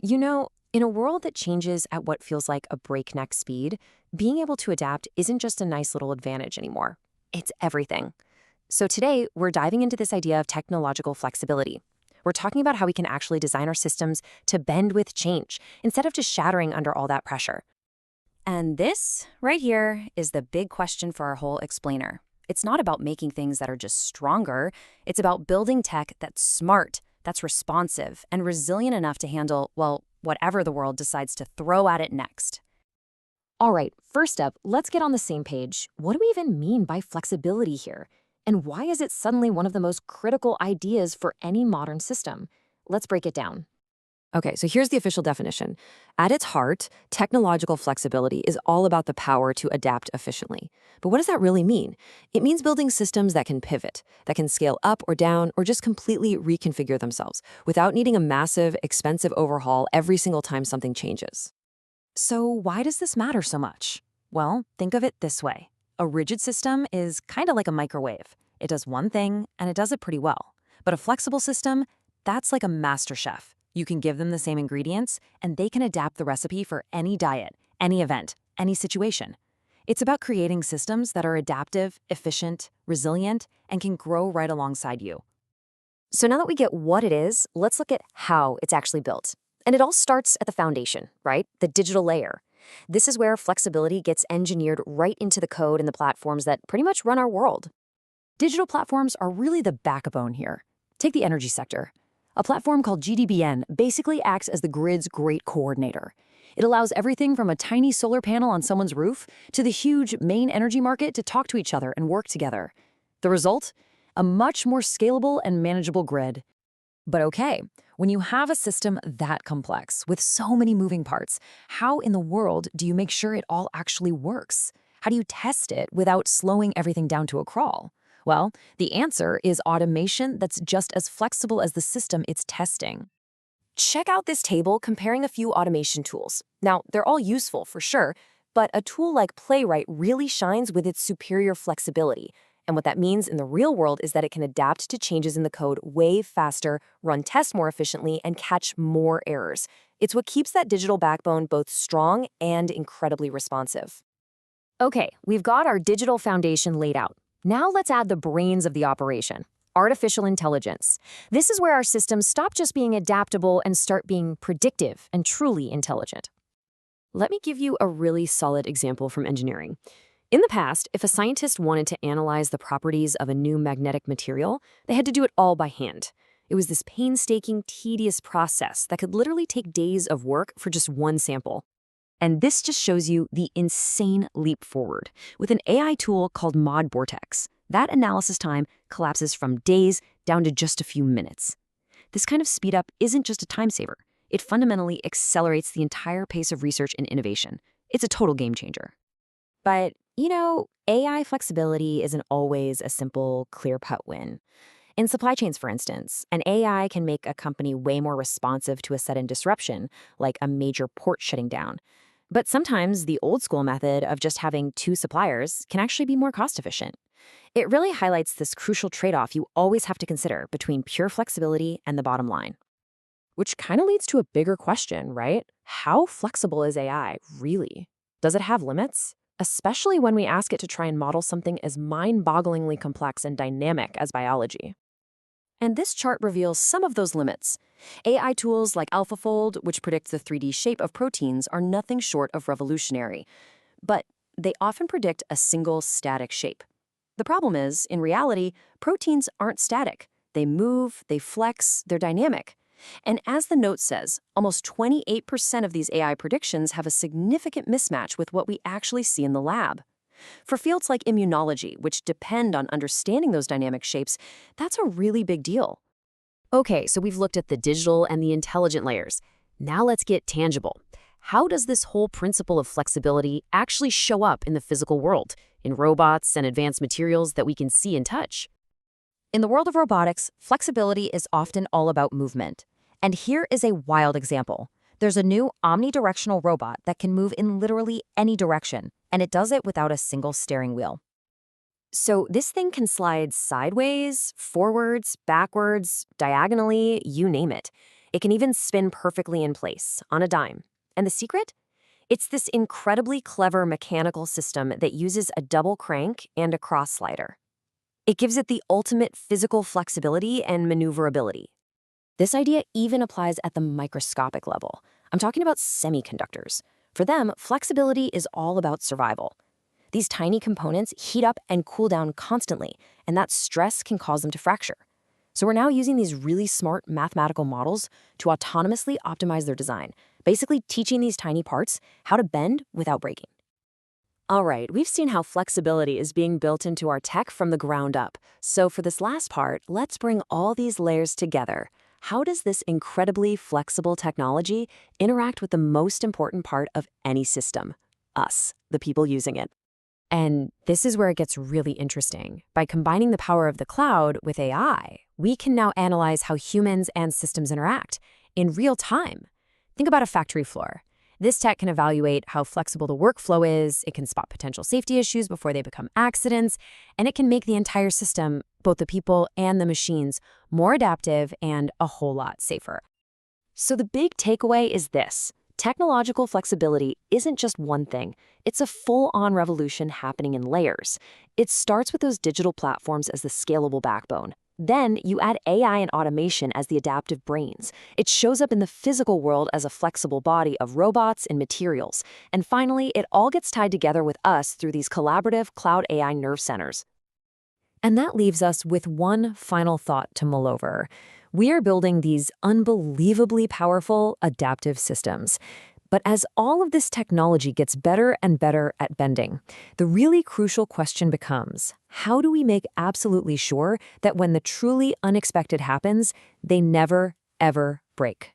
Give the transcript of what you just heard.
In a world that changes at what feels like a breakneck speed, being able to adapt isn't just a nice little advantage anymore. It's everything. So today, we're diving into this idea of technological flexibility. We're talking about how we can actually design our systems to bend with change instead of just shattering under all that pressure. And this, right here, is the big question for our whole explainer. It's not about making things that are just stronger. It's about building tech that's smart, that's responsive, and resilient enough to handle, well, whatever the world decides to throw at it next. All right, first up, let's get on the same page. What do we even mean by flexibility here? And why is it suddenly one of the most critical ideas for any modern system? Let's break it down. Okay, so here's the official definition. At its heart, technological flexibility is all about the power to adapt efficiently. But what does that really mean? It means building systems that can pivot, that can scale up or down, or just completely reconfigure themselves without needing a massive, expensive overhaul every single time something changes. So why does this matter so much? Well, think of it this way. A rigid system is kind of like a microwave. It does one thing, and it does it pretty well. But a flexible system, that's like a master chef. You can give them the same ingredients, and they can adapt the recipe for any diet, any event, any situation. It's about creating systems that are adaptive, efficient, resilient, and can grow right alongside you. So now that we get what it is, let's look at how it's actually built. And it all starts at the foundation, right? The digital layer. This is where flexibility gets engineered right into the code and the platforms that pretty much run our world. Digital platforms are really the backbone here. Take the energy sector. A platform called GDBN basically acts as the grid's great coordinator. It allows everything from a tiny solar panel on someone's roof to the huge main energy market to talk to each other and work together. The result? A much more scalable and manageable grid. But okay, when you have a system that complex with so many moving parts, how in the world do you make sure it all actually works? How do you test it without slowing everything down to a crawl? Well, the answer is automation that's just as flexible as the system it's testing. Check out this table comparing a few automation tools. Now, they're all useful for sure, but a tool like Playwright really shines with its superior flexibility. And what that means in the real world is that it can adapt to changes in the code way faster, run tests more efficiently, and catch more errors. It's what keeps that digital backbone both strong and incredibly responsive. Okay, we've got our digital foundation laid out. Now let's add the brains of the operation, artificial intelligence. This is where our systems stop just being adaptable and start being predictive and truly intelligent. Let me give you a really solid example from engineering. In the past, if a scientist wanted to analyze the properties of a new magnetic material, they had to do it all by hand. It was this painstaking, tedious process that could literally take days of work for just one sample. And this just shows you the insane leap forward. With an AI tool called Robotics, that analysis time collapses from days down to just a few minutes. This kind of speed up isn't just a time saver. It fundamentally accelerates the entire pace of research and innovation. It's a total game changer. But, AI flexibility isn't always a simple, clear-cut win. In supply chains, for instance, an AI can make a company way more responsive to a sudden disruption, like a major port shutting down. But sometimes the old-school method of just having two suppliers can actually be more cost-efficient. It really highlights this crucial trade-off you always have to consider between pure flexibility and the bottom line. Which kind of leads to a bigger question, right? How flexible is AI, really? Does it have limits? Especially when we ask it to try and model something as mind-bogglingly complex and dynamic as biology. And this chart reveals some of those limits. AI tools like AlphaFold, which predicts the 3D shape of proteins, are nothing short of revolutionary. But they often predict a single static shape. The problem is, in reality, proteins aren't static. They move, they flex, they're dynamic. And as the note says, almost 28% of these AI predictions have a significant mismatch with what we actually see in the lab. For fields like immunology, which depend on understanding those dynamic shapes, that's a really big deal. Okay, so we've looked at the digital and the intelligent layers. Now let's get tangible. How does this whole principle of flexibility actually show up in the physical world, in robots and advanced materials that we can see and touch? In the world of robotics, flexibility is often all about movement. And here is a wild example. There's a new omnidirectional robot that can move in literally any direction, and it does it without a single steering wheel. So this thing can slide sideways, forwards, backwards, diagonally, you name it. It can even spin perfectly in place, on a dime. And the secret? It's this incredibly clever mechanical system that uses a double crank and a cross slider. It gives it the ultimate physical flexibility and maneuverability. This idea even applies at the microscopic level. I'm talking about semiconductors. For them, flexibility is all about survival. These tiny components heat up and cool down constantly, and that stress can cause them to fracture. So we're now using these really smart mathematical models to autonomously optimize their design, basically teaching these tiny parts how to bend without breaking. All right, we've seen how flexibility is being built into our tech from the ground up. So for this last part, let's bring all these layers together. How does this incredibly flexible technology interact with the most important part of any system? Us, the people using it. And this is where it gets really interesting. By combining the power of the cloud with AI, we can now analyze how humans and systems interact in real time. Think about a factory floor. This tech can evaluate how flexible the workflow is, it can spot potential safety issues before they become accidents, and it can make the entire system, both the people and the machines, more adaptive and a whole lot safer. So the big takeaway is this. Technological flexibility isn't just one thing. It's a full-on revolution happening in layers. It starts with those digital platforms as the scalable backbone. Then you add AI and automation as the adaptive brains. It shows up in the physical world as a flexible body of robots and materials. And finally, it all gets tied together with us through these collaborative cloud AI nerve centers. And that leaves us with one final thought to mull over. We are building these unbelievably powerful adaptive systems. But as all of this technology gets better and better at bending, the really crucial question becomes, how do we make absolutely sure that when the truly unexpected happens, they never, ever break?